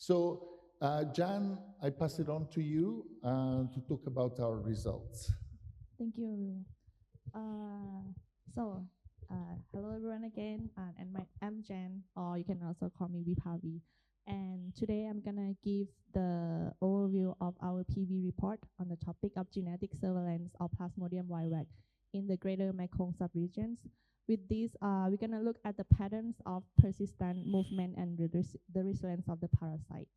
So, Jan, I pass it on to you to talk about our results. Thank you. Hello everyone again, I'm Jan, or you can also call me Wipawee. And today I'm gonna give the overview of our PV report on the topic of genetic surveillance of Plasmodium vivax in the Greater Mekong Subregions. With this, we're gonna look at the patterns of persistent movement and the resilience of the parasite.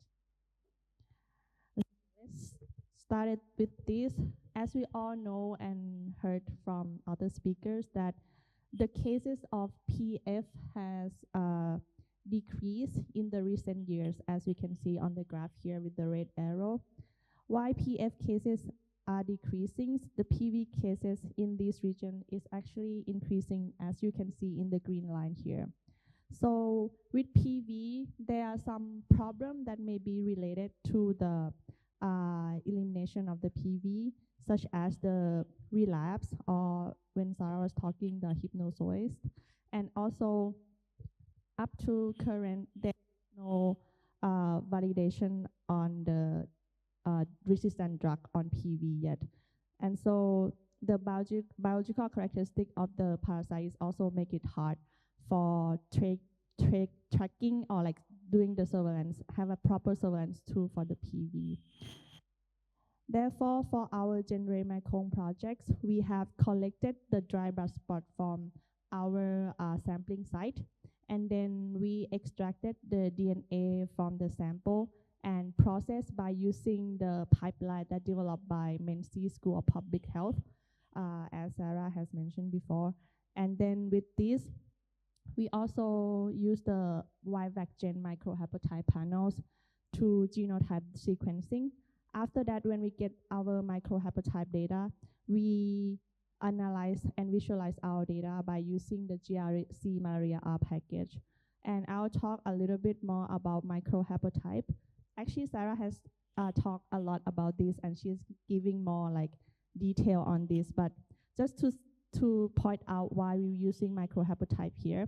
Let's start with this. As we all know and heard from other speakers, that the cases of PF has decreased in the recent years, as we can see on the graph here with the red arrow. Why PF cases are decreasing, the PV cases in this region is actually increasing, as you can see in the green line here. So with PV, there are some problems that may be related to the elimination of the PV, such as the relapse, or when Sarah was talking, the hypnosis. And also, up to current, there's no validation on the resistant drug on PV yet. And so the biological characteristic of the parasites also make it hard for tracking or like doing the surveillance, have a proper surveillance tool for the PV. Therefore, for our GenRe-Mekong projects, we have collected the dry blood spot from our sampling site, and then we extracted the DNA from the sample and processed by using the pipeline that developed by Menzies School of Public Health, as Sarah has mentioned before. And then with this, we also use the vivax gen microhaplotype panels to genotype sequencing. After that, when we get our microhaplotype data, we analyze and visualize our data by using the GRC Malaria package. And I'll talk a little bit more about microhaplotype. Actually, Sarah has talked a lot about this, and she's giving more like detail on this. But just to point out why we're using microhaplotype here,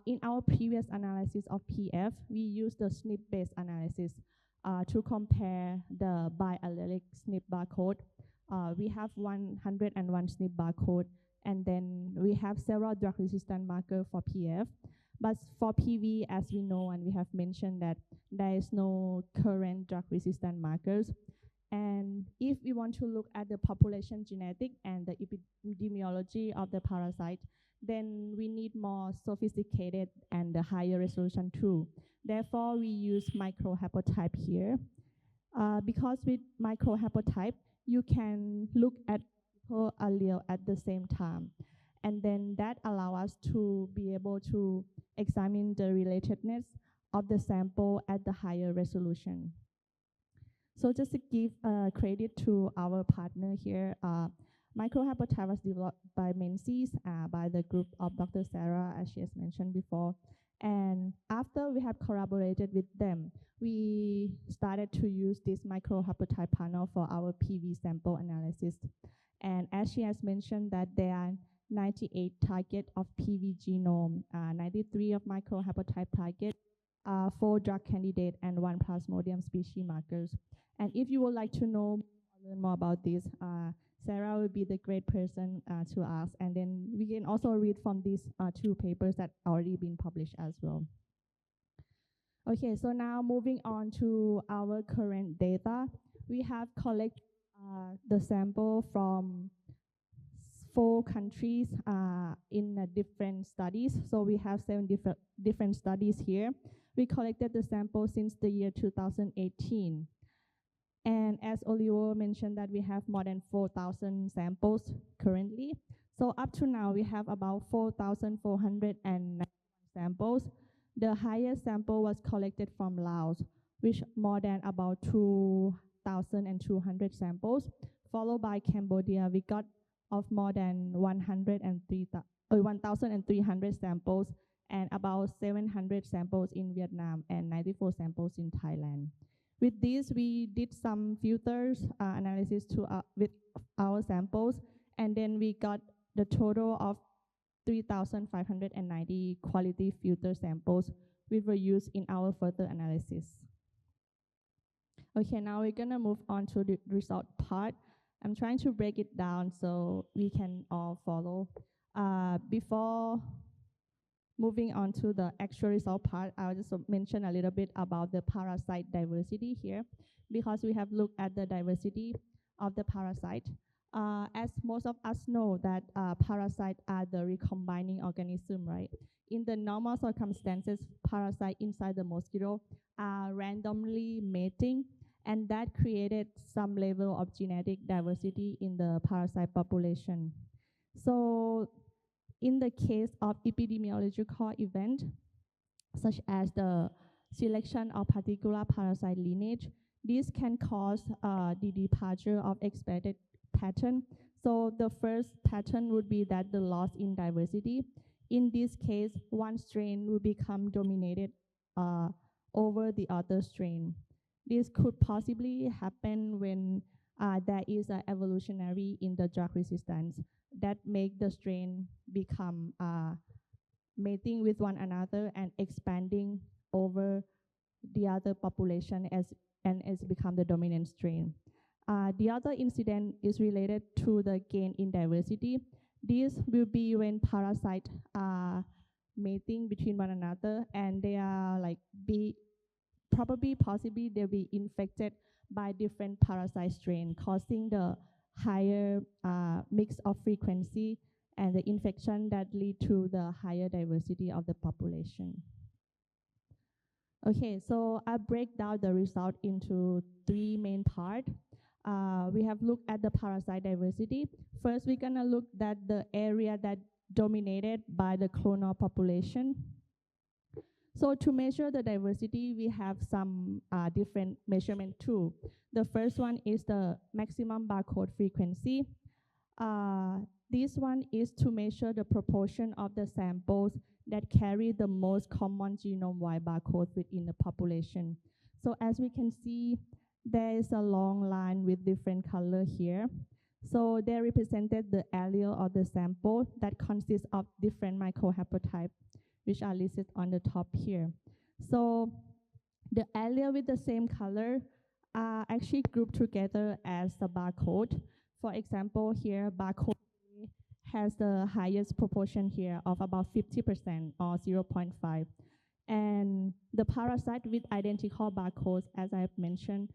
in our previous analysis of PF, we used the SNP-based analysis to compare the biallelic SNP barcode. We have 101 SNP barcode, and then we have several drug-resistant markers for PF. But for PV, as we know, and we have mentioned that there is no current drug-resistant markers. And if we want to look at the population genetic and the epidemiology of the parasite, then we need more sophisticated and higher resolution tool. Therefore, we use microhaplotype here. Because with microhaplotype, you can look at multiple allele at the same time. And then that allows us to be able to examine the relatedness of the sample at the higher resolution. So just to give credit to our partner here, microhaplotype was developed by Menzies, by the group of Dr. Sarah, as she has mentioned before. And after we have collaborated with them, we started to use this microhaplotype panel for our PV sample analysis. And as she has mentioned that there are 98 target of PV genome, 93 of microhaplotype target, 4 drug candidate, and 1 plasmodium species markers. And if you would like to know or learn more about this, Sarah will be the great person to ask. And then we can also read from these 2 papers that already been published as well. Okay, so now moving on to our current data. We have collected the sample from 4 countries in different studies. So we have 7 different studies here. We collected the sample since the year 2018. And as Oliver mentioned that we have more than 4,000 samples currently. So up to now, we have about 4,490 samples. The highest sample was collected from Laos, which more than about 2,200 samples, followed by Cambodia. We got of more than 1,300 samples, and about 700 samples in Vietnam and 94 samples in Thailand. With this, we did some filters analysis with our samples, and then we got the total of 3,590 quality filter samples which were used in our further analysis. Okay, now we're gonna move on to the result part. I'm trying to break it down so we can all follow. Before moving on to the actual result part, I'll just mention a little bit about the parasite diversity here, because we have looked at the diversity of the parasite. As most of us know that parasites are the recombining organism, right? In the normal circumstances, parasites inside the mosquito are randomly mating, and that created some level of genetic diversity in the parasite population. So in the case of epidemiological event, such as the selection of particular parasite lineage, this can cause the departure of expected pattern. So the first pattern would be that the loss in diversity. In this case, one strain will become dominated over the other strain. This could possibly happen when there is an evolutionary in the drug resistance that make the strain become mating with one another and expanding over the other population as become the dominant strain. The other incident is related to the gain in diversity. This will be when parasites are mating between one another, and they are like possibly they'll be infected by different parasite strain, causing the higher mix of frequency and the infection that lead to the higher diversity of the population. Okay, so I break down the result into three main parts. We have looked at the parasite diversity. First, we're gonna look at the area that dominated by the clonal population. So to measure the diversity, we have some different measurement tools. The first one is the maximum barcode frequency. This one is to measure the proportion of the samples that carry the most common genome-wide barcode within the population. So as we can see, there is a long line with different color here. So they represented the allele of the sample that consists of different microhaplotypes, which are listed on the top here. So the allele with the same color are actually grouped together as the barcode. For example, here, barcode has the highest proportion here of about 50% or 0.5. And the parasite with identical barcodes, as I've mentioned,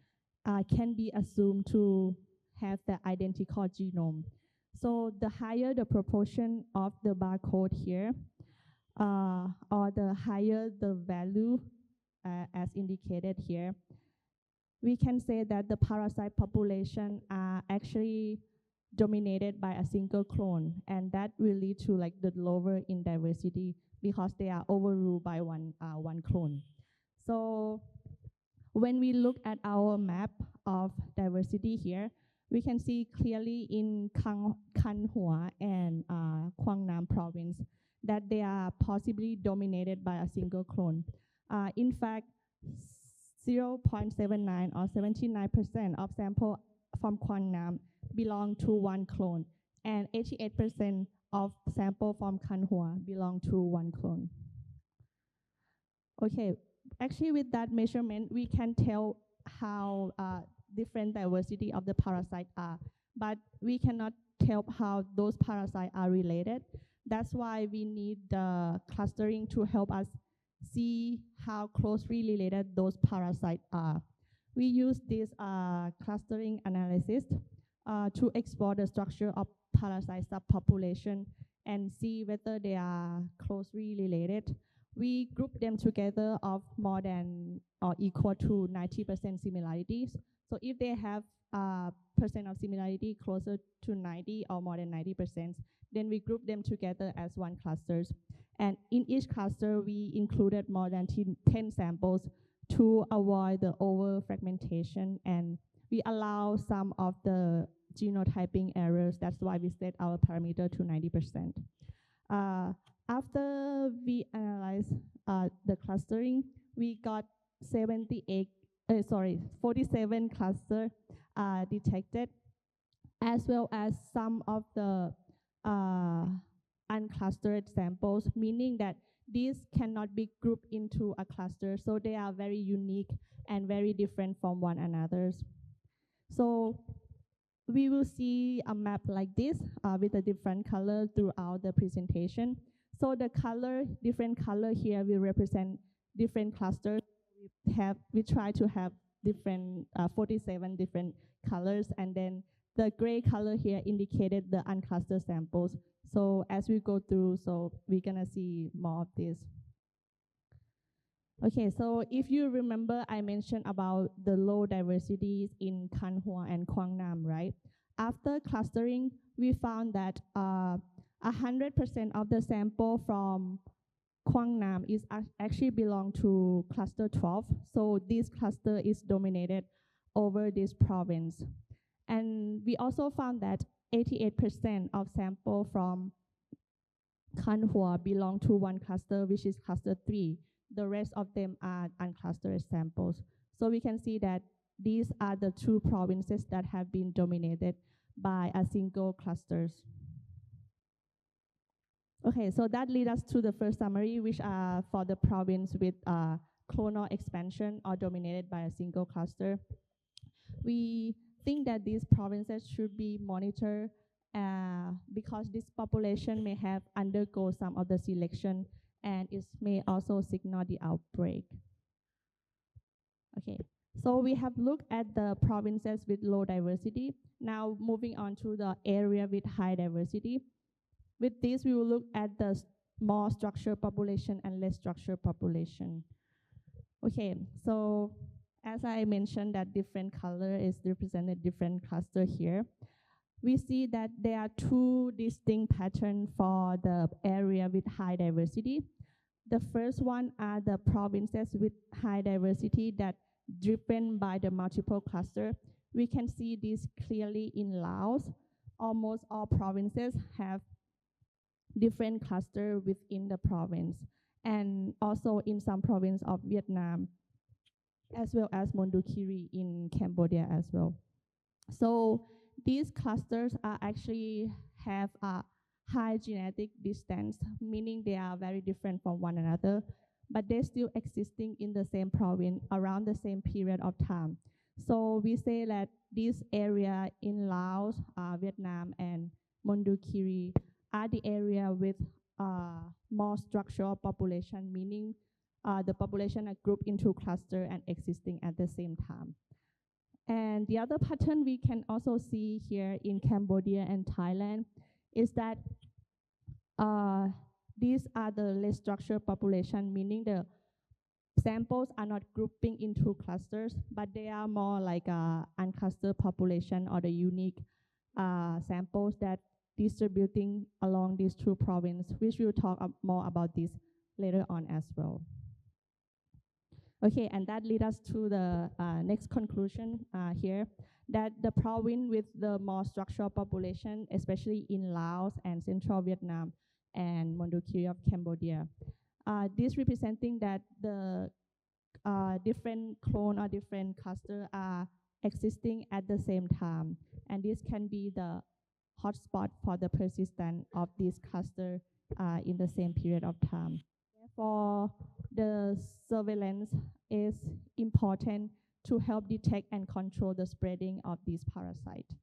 can be assumed to have the identical genome. So the higher the proportion of the barcode here, or the higher the value as indicated here, we can say that the parasite population are actually dominated by a single clone, and that will lead to like the lower in diversity because they are overruled by one clone. So when we look at our map of diversity here, we can see clearly in Kan Hua and Quang Nam province that they are possibly dominated by a single clone. In fact, 0.79 or 79% of samples from Quang Nam belong to one clone, and 88% of samples from Kan Hua belong to one clone. Okay, actually with that measurement, we can tell how different diversity of the parasites are, but we cannot tell how those parasites are related. That's why we need the clustering to help us see how closely related those parasites are. We use this clustering analysis to explore the structure of parasite subpopulation and see whether they are closely related. We group them together of more than or equal to 90% similarities. So if they have percent of similarity closer to 90 or more than 90%, then we group them together as one clusters. And in each cluster, we included more than 10 samples to avoid the over-fragmentation, and we allow some of the genotyping errors. That's why we set our parameter to 90%. After we analyzed the clustering, we got 47 clusters detected, as well as some of the unclustered samples, meaning that these cannot be grouped into a cluster, so they are very unique and very different from one another. So we will see a map like this with a different color throughout the presentation. So the different color here will represent different clusters. We try to have different 47 different colors, and then the gray color here indicated the unclustered samples. So as we go through, so we're gonna see more of this. Okay, so if you remember, I mentioned about the low diversities in Khan Hua and Quang Nam, right? After clustering, we found that 100% of the sample from Quang Nam is actually belong to cluster 12. So this cluster is dominated over this province. And we also found that 88% of sample from Khan Hua belong to one cluster, which is cluster 3. The rest of them are unclustered samples. So we can see that these are the two provinces that have been dominated by a single clusters. Okay, so that leads us to the first summary, which are for the province with clonal expansion or dominated by a single cluster. We think that these provinces should be monitored because this population may have undergone some of the selection, and it may also signal the outbreak. Okay, so we have looked at the provinces with low diversity. Now moving on to the area with high diversity. With this, we will look at the more structured population and less structured population. Okay, so as I mentioned, that different color is represented different cluster here. We see that there are two distinct patterns for the area with high diversity. The first one are the provinces with high diversity that driven by the multiple cluster. We can see this clearly in Laos. Almost all provinces have different cluster within the province, and also in some province of Vietnam, as well as Mondulkiri in Cambodia as well. So these clusters are actually have a high genetic distance, meaning they are very different from one another, but they're still existing in the same province around the same period of time. So we say that this area in Laos, Vietnam, and Mondulkiri are the area with more structural population, meaning the population are grouped into cluster and existing at the same time. And the other pattern we can also see here in Cambodia and Thailand is that these are the less structured population, meaning the samples are not grouping into clusters, but they are more like a unclustered population or the unique samples that distributing along these two provinces, which we'll talk more about this later on as well. Okay, and that leads us to the next conclusion here, that the province with the more structural population, especially in Laos and Central Vietnam and Mondulkiri of Cambodia, this representing that the different clone or different cluster are existing at the same time, and this can be the hotspot for the persistence of this cluster in the same period of time. Therefore, the surveillance is important to help detect and control the spreading of these parasites.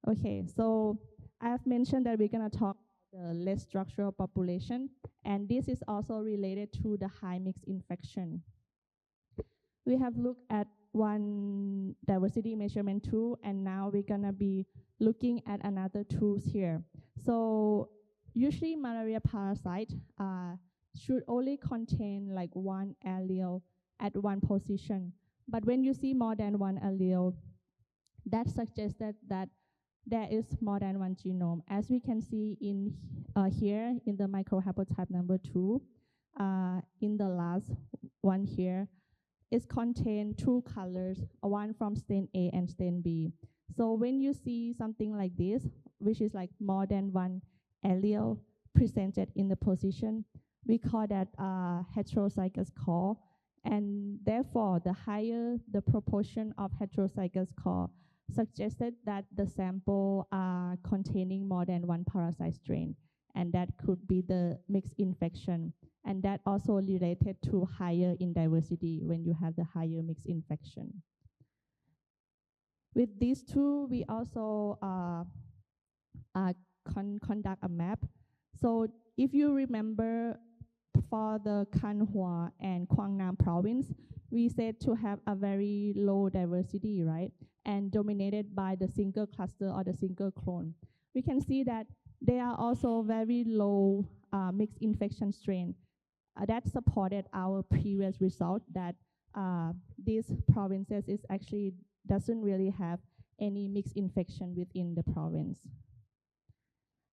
Okay, so I have mentioned that we're going to talk about the less structural population, and this is also related to the high mix infection. We have looked at one diversity measurement tool, and now we're going to be looking at another tools here. So usually malaria parasite should only contain like one allele at one position. But when you see more than one allele, that suggests that there is more than one genome. As we can see in here in the microhaplotype number 2, in the last one here, it contains two colors, one from stain A and stain B. So when you see something like this, which is like more than one allele presented in the position, we call that heterozygous core, and therefore the higher the proportion of heterozygous core suggested that the sample are containing more than one parasite strain, and that could be the mixed infection. And that also related to higher in diversity when you have the higher mixed infection. With these two, we also conduct a map. So if you remember, for the Khan Hua and Quang Nam province, we said to have a very low diversity, right? And dominated by the single cluster or the single clone. We can see that they are also very low mixed infection strain. That supported our previous result that these provinces is actually doesn't really have any mixed infection within the province.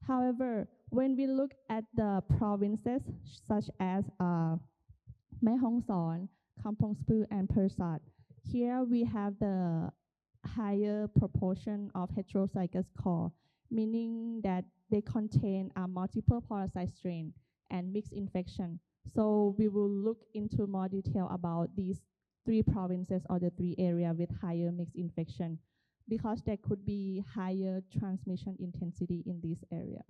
However, when we look at the provinces such as Mae Hong Son, Kampong Speu, and Persat, here we have the higher proportion of heterozygous core, meaning that they contain multiple parasite strain and mixed infection. So we will look into more detail about these three provinces or the three areas with higher mixed infection, because there could be higher transmission intensity in this area.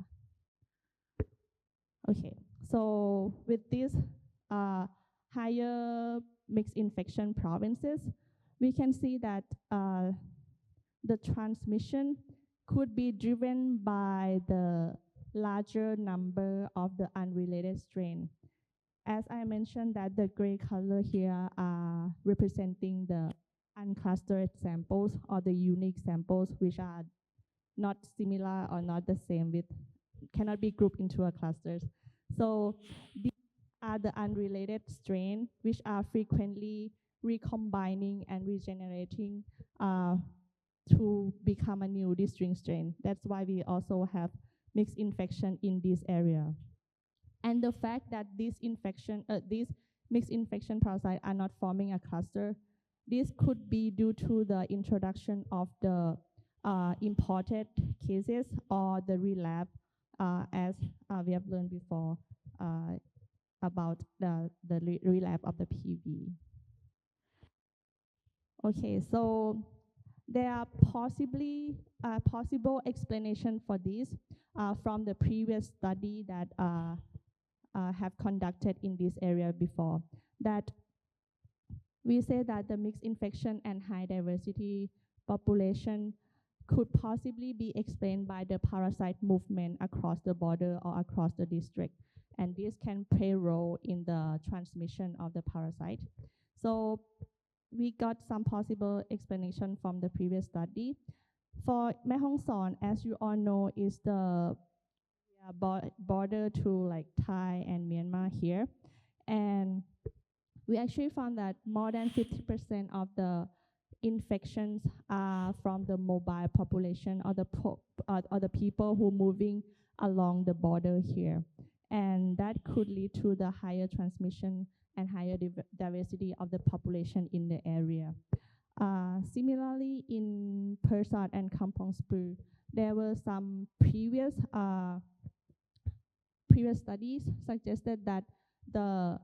Okay, so with these higher mixed infection provinces, we can see that the transmission could be driven by the larger number of the unrelated strain. As I mentioned, that the gray color here are representing the unclustered samples or the unique samples which are not similar or not the same with, cannot be grouped into a clusters. So these are the unrelated strain which are frequently recombining and regenerating to become a new distinct strain. That's why we also have mixed infection in this area. And the fact that these mixed infection parasites are not forming a cluster, this could be due to the introduction of the imported cases or the relapse, as we have learned before about the relapse of the PV. Okay, so there are possible explanation for this from the previous study that have conducted in this area before. That we say that the mixed infection and high diversity population could possibly be explained by the parasite movement across the border or across the district, and this can play a role in the transmission of the parasite. So we got some possible explanation from the previous study. For Mae Hong Son, as you all know, is the border to like Thai and Myanmar here, and we actually found that more than 50% of the infections are from the mobile population or the people who moving along the border here, and that could lead to the higher transmission and higher diversity of the population in the area. Similarly, in Persat and Kampong Speu, there were some previous studies suggested that the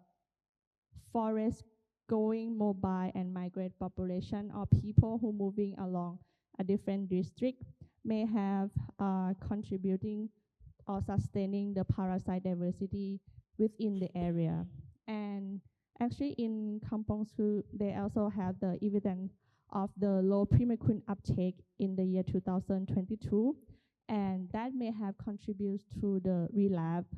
forest going mobile and migrate population or people who moving along a different district may have contributing or sustaining the parasite diversity within the area. And actually in Kampong Speu, they also have the evidence of the low primaquine uptake in the year 2022, and that may have contributed to the relapse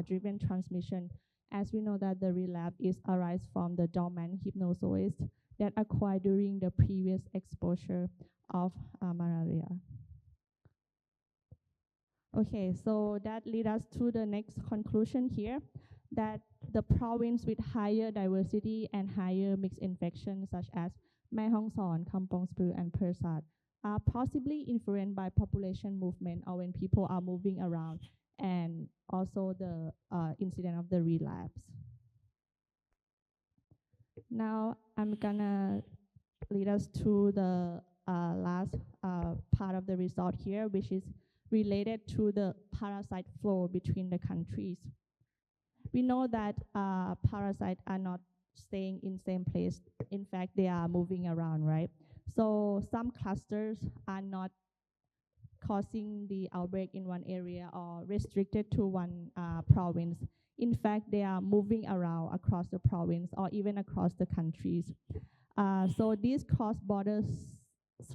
driven transmission, as we know that the relapse is arise from the dormant hypnozoites that acquired during the previous exposure of malaria. Okay, so that leads us to the next conclusion here, that the province with higher diversity and higher mixed infections such as Mae Hong Son, Kampong Speu, and Persat are possibly influenced by population movement or when people are moving around, and also the incident of the relapse. Now I'm gonna lead us to the last part of the result here, which is related to the parasite flow between the countries. We know that parasites are not staying in same place. In fact, they are moving around, right? So some clusters are not causing the outbreak in one area or restricted to one province. In fact, they are moving around across the province or even across the countries. So this cross-border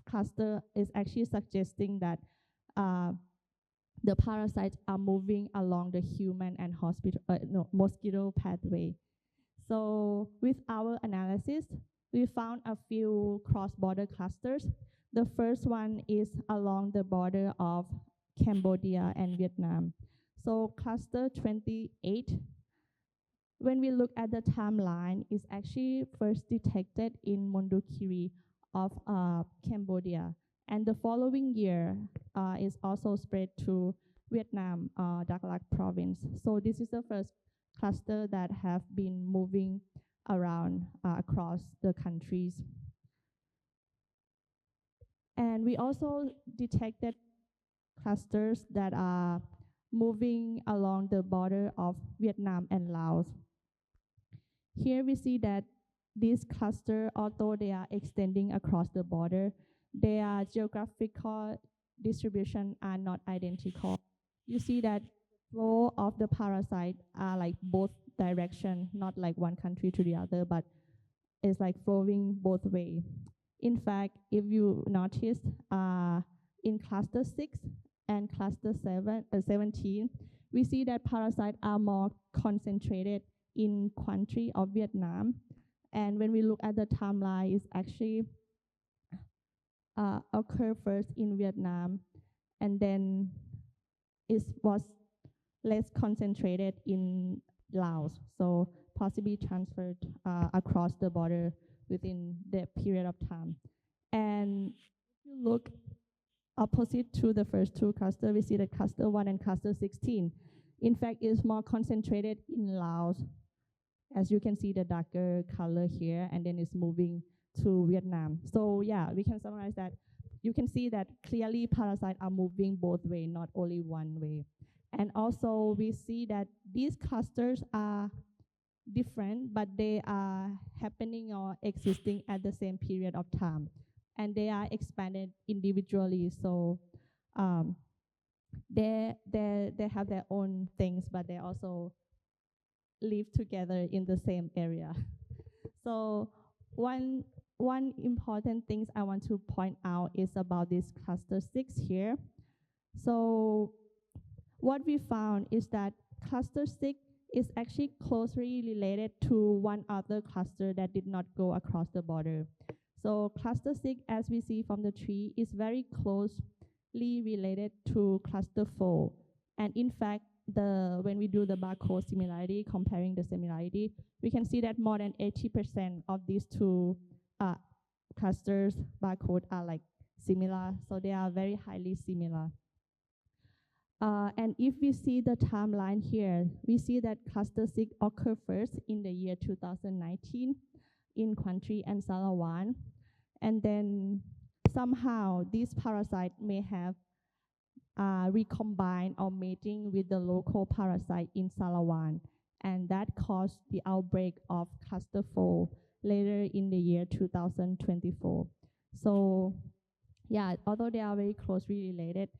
cluster is actually suggesting that the parasites are moving along the human and mosquito pathway. So with our analysis, we found a few cross-border clusters. The first one is along the border of Cambodia and Vietnam. So cluster 28, when we look at the timeline, is actually first detected in Mondulkiri of Cambodia. And the following year is also spread to Vietnam, Dak Lak province. So this is the first cluster that have been moving around across the countries. And we also detected clusters that are moving along the border of Vietnam and Laos. Here we see that these clusters, although they are extending across the border, their geographical distribution are not identical. You see that flow of the parasite are like both direction, not like one country to the other, but it's like flowing both way. In fact, if you notice, in cluster 6 and cluster 17, we see that parasites are more concentrated in country of Vietnam. And when we look at the timeline, it's actually occur first in Vietnam, and then it was less concentrated in Laos, so possibly transferred across the border within the period of time. And if you look opposite to the first two clusters, we see that cluster 1 and cluster 16, in fact, is more concentrated in Laos. As you can see the darker color here, and then it's moving to Vietnam. So yeah, we can summarize that. You can see that clearly parasites are moving both ways, not only one way. And also we see that these clusters are different, but they are happening or existing at the same period of time. And they are expanded individually, so they have their own things, but they also live together in the same area. So one important thing I want to point out is about this cluster 6 here. So what we found is that cluster 6 is actually closely related to one other cluster that did not go across the border. So cluster 6, as we see from the tree, is very closely related to cluster 4. And in fact, when we do the barcode similarity, comparing the similarity, we can see that more than 80% of these two clusters barcode are like similar, so they are very highly similar. And if we see the timeline here, we see that cluster 6 occurred first in the year 2019 in Quang and Salawan, and then somehow these parasites may have recombined or mating with the local parasite in Salawan, and that caused the outbreak of cluster 4 later in the year 2024. So yeah, although they are very closely related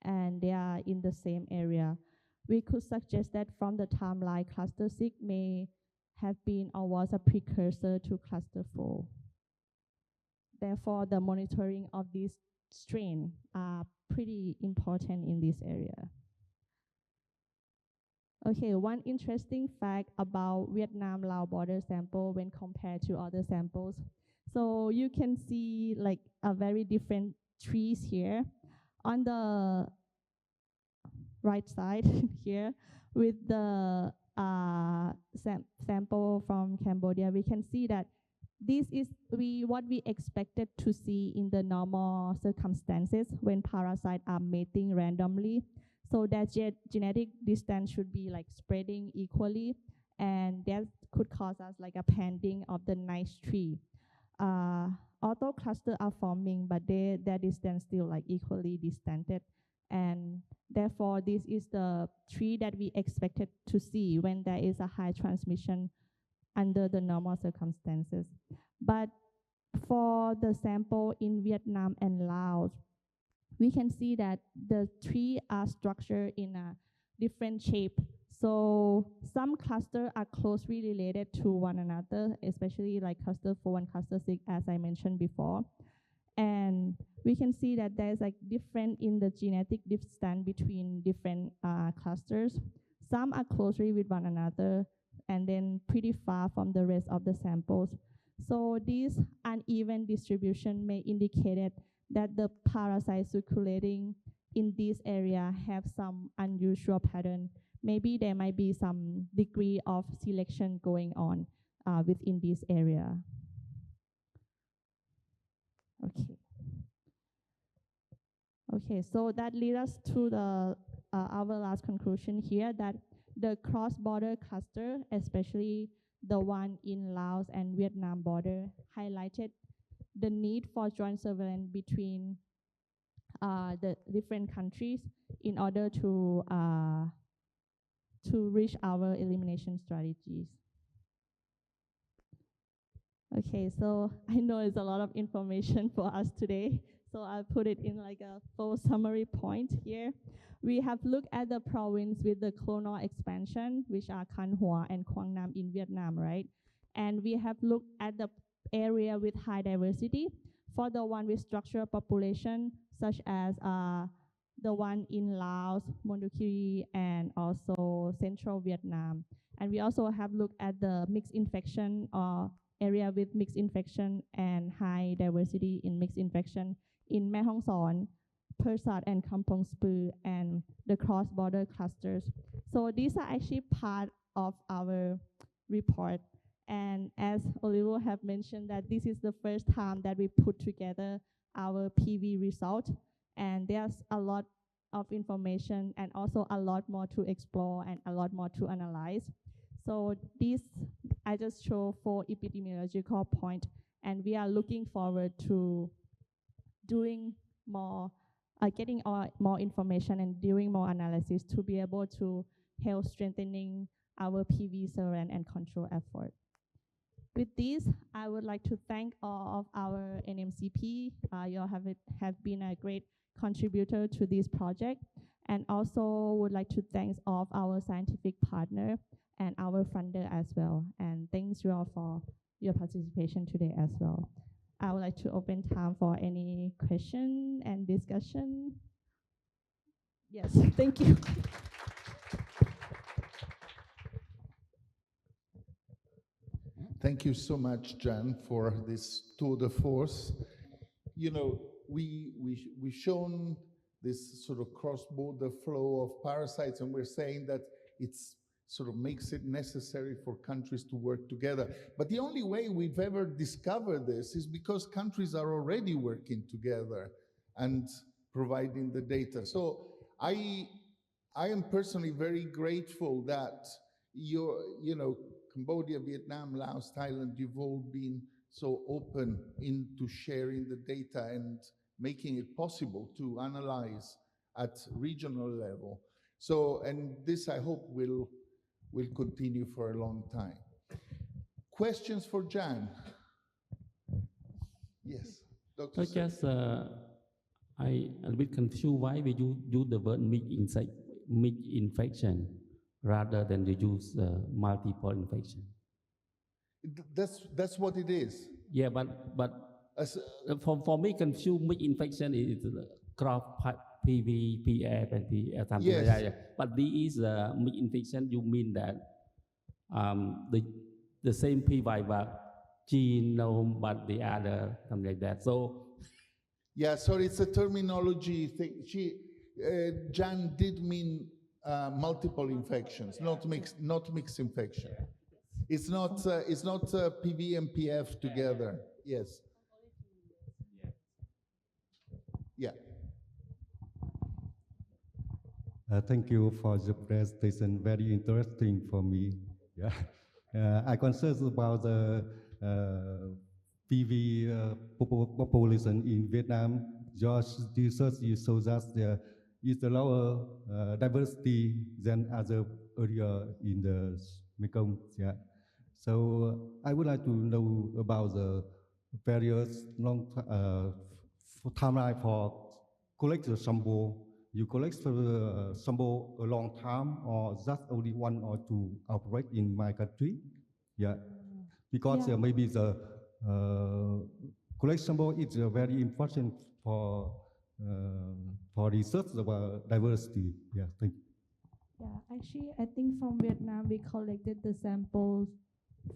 and they are in the same area, we could suggest that from the timeline, cluster 6 may have been or was a precursor to cluster 4. Therefore, the monitoring of these strains are pretty important in this area. Okay, one interesting fact about Vietnam-Laos border sample when compared to other samples. So you can see like a very different trees here. On the right side here, with the sample from Cambodia, we can see that this is what we expected to see in the normal circumstances when parasites are mating randomly. So that genetic distance should be like spreading equally, and that could cause us like a pending of the nice tree. Although clusters are forming, but their distance still like equally distanted, and therefore this is the tree that we expected to see when there is a high transmission under the normal circumstances. But for the sample in Vietnam and Laos, we can see that the trees are structured in a different shape. So some clusters are closely related to one another, especially like cluster 4 and cluster 6, as I mentioned before. And we can see that there's like different in the genetic distance between different clusters. Some are closely with one another and then pretty far from the rest of the samples. So this uneven distribution may indicate that the parasites circulating in this area have some unusual pattern. Maybe there might be some degree of selection going on within this area. Okay. Okay, so that leads us to the our last conclusion here, that the cross-border cluster, especially the one in Laos and Vietnam border, highlighted the need for joint surveillance between the different countries in order to reach our elimination strategies. Okay, so I know it's a lot of information for us today, so I'll put it in like a full summary point here. We have looked at the province with the clonal expansion, which are Can Hoa and Quang Nam in Vietnam, right? And we have looked at the area with high diversity. For the one with structural population, such as the one in Laos, Mondulkiri, and also central Vietnam. And we also have looked at the mixed infection area with mixed infection and high diversity in mixed infection in Mae Hong Son, Persat and Kampong Speu, and the cross-border clusters. So these are actually part of our report. And as Oliver have mentioned, that this is the first time that we put together our PV result. And there's a lot of information and also a lot more to explore and a lot more to analyze. So this, I just show 4 epidemiological points, and we are looking forward to doing more, getting more information and doing more analysis to be able to help strengthening our PV surveillance and control effort. With this, I would like to thank all of our NMCP. You all have been a great contributor to this project, and also would like to thank all of our scientific partner and our funder as well. And thanks you all for your participation today as well. I would like to open time for any question and discussion. Yes, thank you. Thank you so much, Jan, for this tour de force. You know, we've shown this sort of cross-border flow of parasites, and we're saying that it's sort of makes it necessary for countries to work together. But the only way we've ever discovered this is because countries are already working together and providing the data. So I am personally very grateful that Cambodia, Vietnam, Laos, Thailand, you've all been so open into sharing the data and making it possible to analyze at regional level. So, and this I hope will continue for a long time. Questions for Jan? Yes, Dr. So just, I a bit confused why we use the word mixed infection rather than you use multiple infection. That's what it is. Yeah, but for me, confused mixed infection is cross PV, PF, and PF, something like that. But this is mixed infection. You mean that the same PV genome, but the other something like that. So yeah, sorry, it's a terminology thing. Jan did mean multiple infections, not mixed infection. It's not PV and PF together. Yes. Yeah. Thank you for the presentation. Very interesting for me. Yeah. I concerned about the PV population in Vietnam. Your research shows that there is a lower diversity than other area in the Mekong. Yeah. So I would like to know about the various long timeline for collect the sample. You collect the sample a long time, or just only 1 or 2 outbreak in my country? Yeah, because maybe the collect sample is very important for research about diversity. Yeah, thank you. Yeah, actually, I think from Vietnam we collected the samples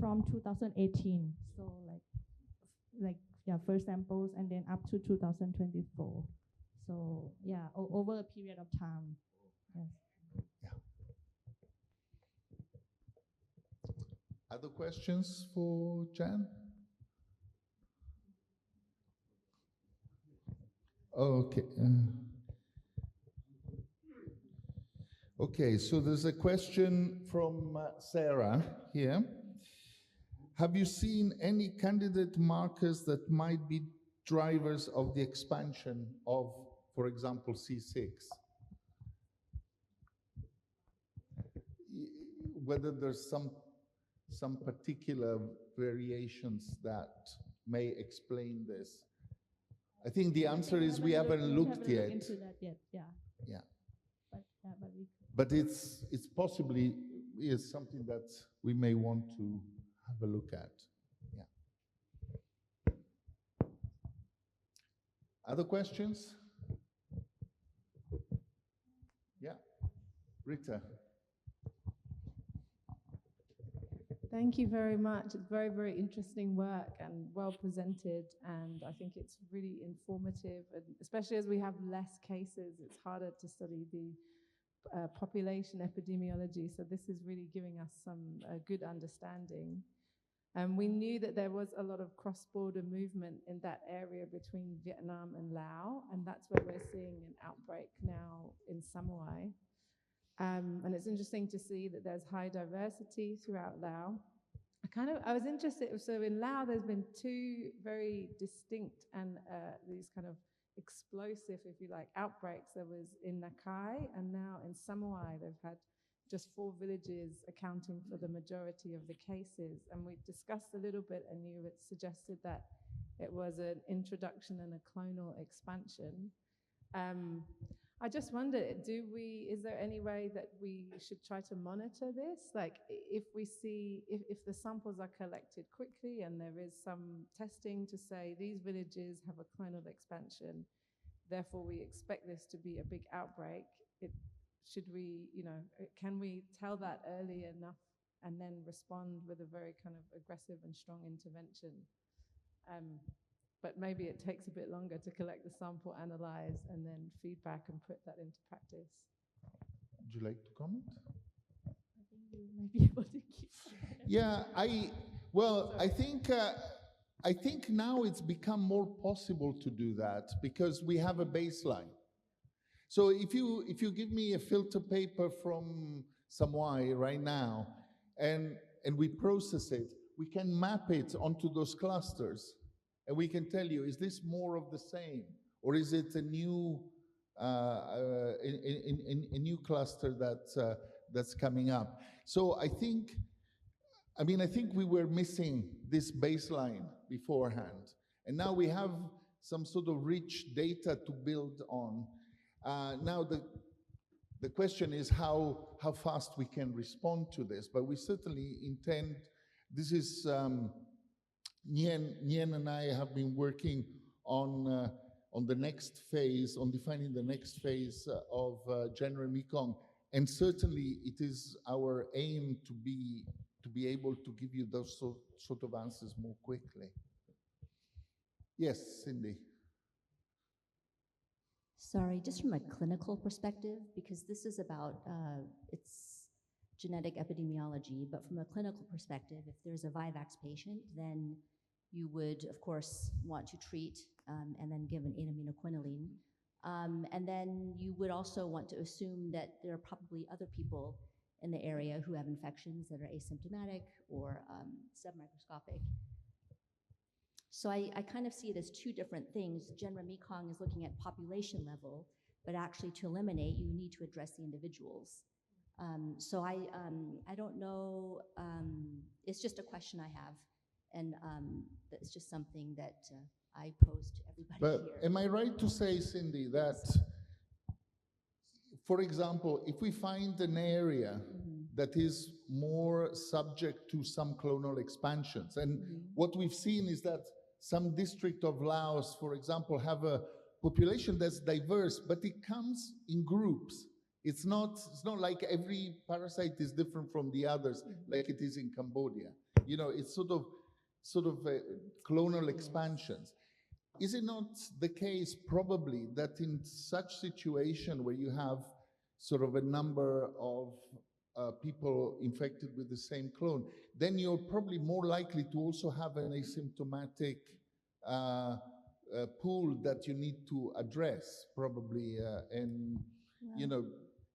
from 2018. So first samples and then up to 2024. So yeah, over a period of time. Yes. Yeah. Other questions for Jan? Okay. Okay, so there's a question from Sarah here. Have you seen any candidate markers that might be drivers of the expansion of, for example, C6? Whether there's some particular variations that may explain this. I think the answer is we haven't looked yet. Into that yet, yeah. Yeah. But it's possibly is something that we may want to have a look at. Yeah. Other questions? Yeah. Rita. Thank you very much. It's very, very interesting work and well presented. And I think it's really informative, and especially as we have less cases, it's harder to study the population epidemiology. So this is really giving us some good understanding. We knew that there was a lot of cross-border movement in that area between Vietnam and Laos, and that's where we're seeing an outbreak now in Wipawee. And it's interesting to see that there's high diversity throughout Laos. I was interested, so in Laos there's been 2 very distinct and these kind of explosive, if you like, outbreaks. There was in Nakai, and now in Wipawee they've had just 4 villages accounting for the majority of the cases. And we discussed a little bit, and you had suggested that it was an introduction and a clonal expansion. I just wonder, is there any way that we should try to monitor this? Like if we see, if the samples are collected quickly and there is some testing to say these villages have a clonal expansion, therefore we expect this to be a big outbreak, should we, can we tell that early enough and then respond with a very kind of aggressive and strong intervention? But maybe it takes a bit longer to collect the sample, analyze, and then feedback and put that into practice. Would you like to comment? I think you might be able to keep. Yeah, I think now it's become more possible to do that because we have a baseline. So if you give me a filter paper from Wipawee right now and we process it, we can map it onto those clusters. And we can tell you, is this more of the same, or is it a new cluster that's coming up? So I think we were missing this baseline beforehand, and now we have some sort of rich data to build on. Now the question is how fast we can respond to this, but we certainly intend. This is. Nguyen and I have been working on the next phase, on defining the next phase of GenRe-Mekong, and certainly it is our aim to be able to give you those sort of answers more quickly. Yes, Cindy. Sorry, just from a clinical perspective, because this is about it's genetic epidemiology, but from a clinical perspective, if there's a vivax patient, then you would, of course, want to treat and then give an aminoglyquinolone. And then you would also want to assume that there are probably other people in the area who have infections that are asymptomatic or submicroscopic. So I kind of see it as 2 different things. GenRe-Mekong is looking at population level, but actually to eliminate, you need to address the individuals. So I don't know, it's just a question I have. And it's just something that I pose to everybody But here. am I right to say, Cindy, that, for example, if we find an area that is more subject to some clonal expansions, and what we've seen is that some district of Laos, for example, have a population that's diverse, but it comes in groups. It's not like every parasite is different from the others, like it is in Cambodia. You know, it's sort of clonal expansions. Is it not the case, probably, that in such situation where you have sort of a number of people infected with the same clone, then you're probably more likely to also have an asymptomatic pool that you need to address, probably, and you know,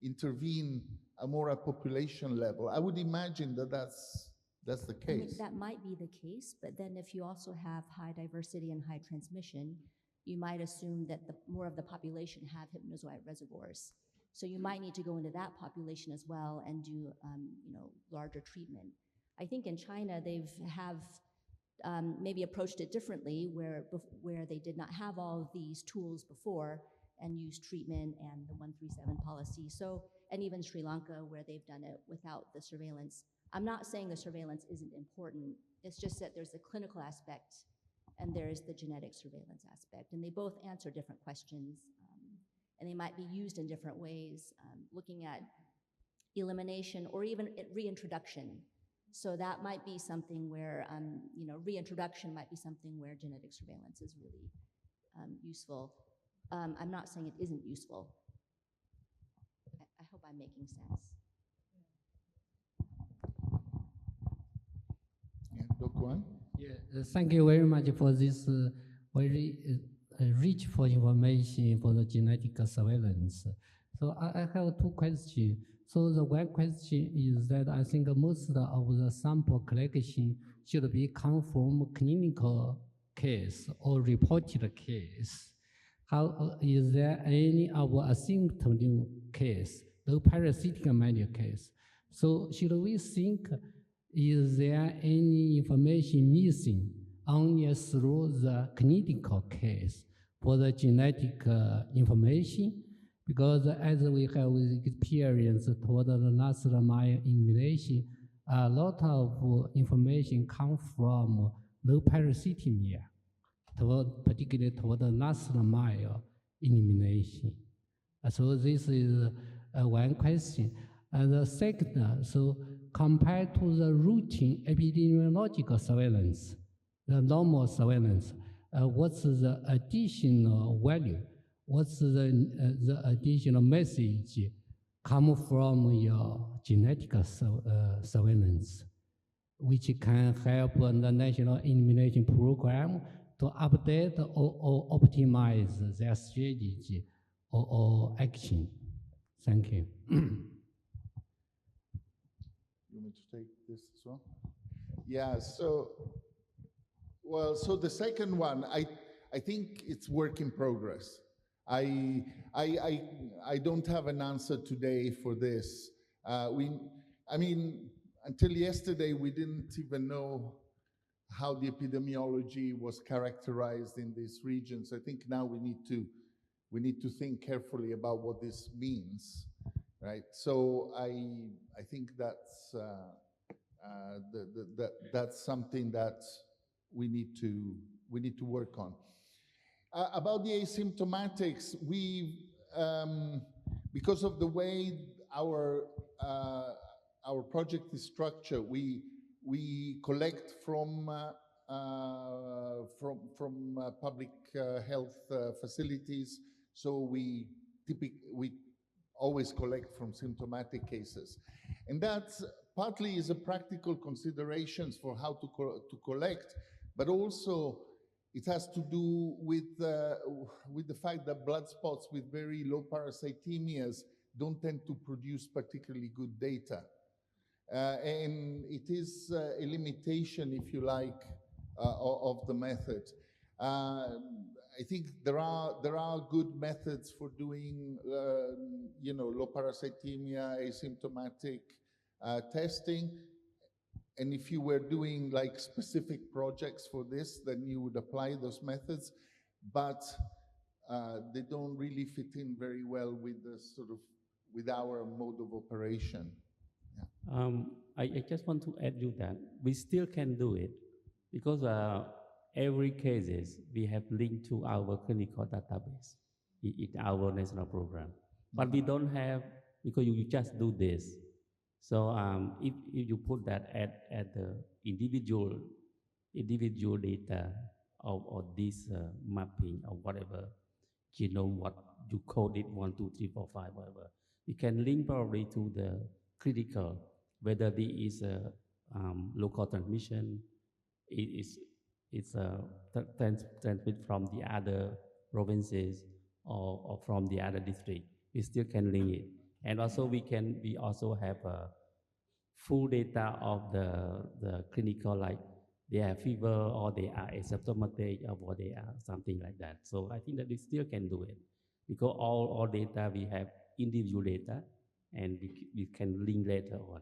intervene more at population level. I would imagine that that's the case. I mean, that might be the case, but then if you also have high diversity and high transmission, you might assume that more of the population have hypnozoite reservoirs. So you might need to go into that population as well and do, you know, larger treatment. I think in China have maybe approached it differently, where they did not have all of these tools before and used treatment and the 137 policy. So, and even Sri Lanka, where they've done it without the surveillance. I'm not saying the surveillance isn't important. It's just that there's the clinical aspect and there's the genetic surveillance aspect, and they both answer different questions, and they might be used in different ways, looking at elimination or even reintroduction. So that might be something where, you know, reintroduction might be something where genetic surveillance is really useful. I'm not saying it isn't useful. I hope I'm making sense. Yeah, Dr. Guan? Yeah, thank you very much for this very rich for information for the genetic surveillance. So I have two questions. So the one question is that I think most of the sample collection should be come from clinical case or reported case. How is there any of asymptomatic case, no parasitic malaria case? So should we think, is there any information missing only through the clinical case for the genetic information? Because as we have experience toward the last mile elimination, a lot of information comes from low parasitemia, particularly toward the last mile elimination. So this is one question. And the second, so compared to the routine epidemiological surveillance, the normal surveillance, what's the additional value? What's the additional message come from your genetic surveillance, which can help the National Elimination Program to update or optimize their strategy or action? Thank you. You want me to take this as well? Yeah, so the second one, I think it's work in progress. I don't have an answer today for this. I mean, until yesterday, we didn't even know how the epidemiology was characterized in these regions. I think now we need to think carefully about what this means, right? So I think that's that's something that we need to work on. About the asymptomatics, because of the way our project is structured, we collect from public health facilities. So we always collect from symptomatic cases, and that's partly is a practical considerations for how to collect, but also it has to do with the fact that blood spots with very low parasitemias don't tend to produce particularly good data. And it is a limitation, if you like, of the method. I think there are good methods for doing, you know, low parasitemia, asymptomatic testing. And if you were doing like specific projects for this, then you would apply those methods, but they don't really fit in very well with the sort of, with our mode of operation. I just want to add you that we still can do it because every cases we have linked to our clinical database in our national program. But we don't have, because you just do this. So if you put that at the individual data of this mapping or whatever genome, what you code it 1, 2, 3, 4, 5, whatever, you can link probably to the critical, whether there is a local transmission, it's transmit from the other provinces or from the other district. We still can link it, and also we also have full data of the clinical, like they have fever or they are asymptomatic or they are something like that. So I think that we still can do it because all data we have individual data, and we can link later on.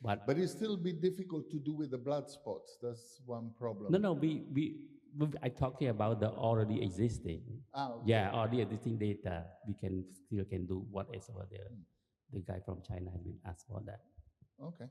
But it's still be difficult to do with the blood spots. That's one problem. No, I talking about the already existing. Okay. Yeah, already existing data. We can still do what is over there. The guy from China has been asked for that. Okay.